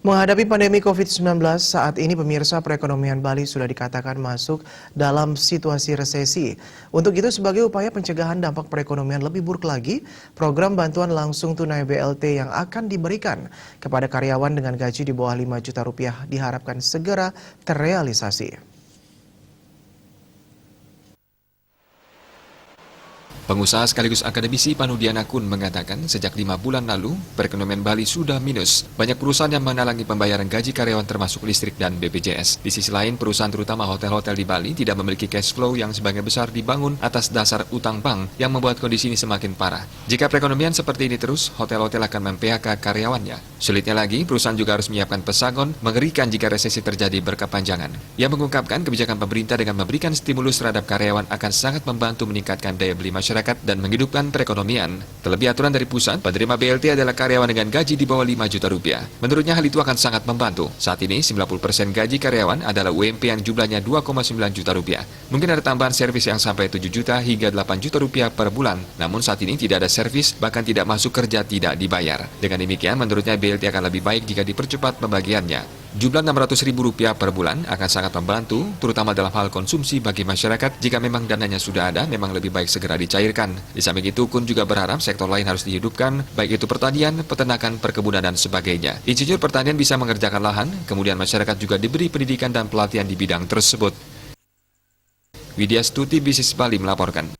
Menghadapi pandemi COVID-19 saat ini pemirsa perekonomian Bali sudah dikatakan masuk dalam situasi resesi. Untuk itu sebagai upaya pencegahan dampak perekonomian lebih buruk lagi, program bantuan langsung tunai BLT yang akan diberikan kepada karyawan dengan gaji di bawah 5 juta rupiah diharapkan segera terrealisasi. Pengusaha sekaligus akademisi Panudiana Kun mengatakan sejak 5 bulan lalu, perekonomian Bali sudah minus. Banyak perusahaan yang menalangi pembayaran gaji karyawan termasuk listrik dan BPJS. Di sisi lain, perusahaan terutama hotel-hotel di Bali tidak memiliki cash flow yang sebagian besar dibangun atas dasar utang bank yang membuat kondisi ini semakin parah. Jika perekonomian seperti ini terus, hotel-hotel akan mem-PHK karyawannya. Sulitnya lagi, perusahaan juga harus menyiapkan pesangon, mengerikan jika resesi terjadi berkepanjangan. Ia mengungkapkan kebijakan pemerintah dengan memberikan stimulus terhadap karyawan akan sangat membantu meningkatkan daya beli masyarakat dan menghidupkan perekonomian. Terlebih aturan dari pusat, penerima BLT adalah karyawan dengan gaji di bawah 5 juta rupiah. Menurutnya hal itu akan sangat membantu. Saat ini 90% gaji karyawan adalah UMP yang jumlahnya 2,9 juta rupiah. Mungkin ada tambahan servis yang sampai 7 juta hingga 8 juta rupiah per bulan. Namun saat ini tidak ada servis, bahkan tidak masuk kerja tidak dibayar. Dengan demikian, menurutnya BLT akan lebih baik jika dipercepat pembagiannya. Jumlah Rp600.000 per bulan akan sangat membantu, terutama dalam hal konsumsi bagi masyarakat. Jika memang dananya sudah ada, memang lebih baik segera dicairkan. Di samping itu, Kun juga berharap sektor lain harus dihidupkan, baik itu pertanian, peternakan, perkebunan, dan sebagainya. Insinyur pertanian bisa mengerjakan lahan, kemudian masyarakat juga diberi pendidikan dan pelatihan di bidang tersebut. Widya Stuti, Bisnis Bali melaporkan.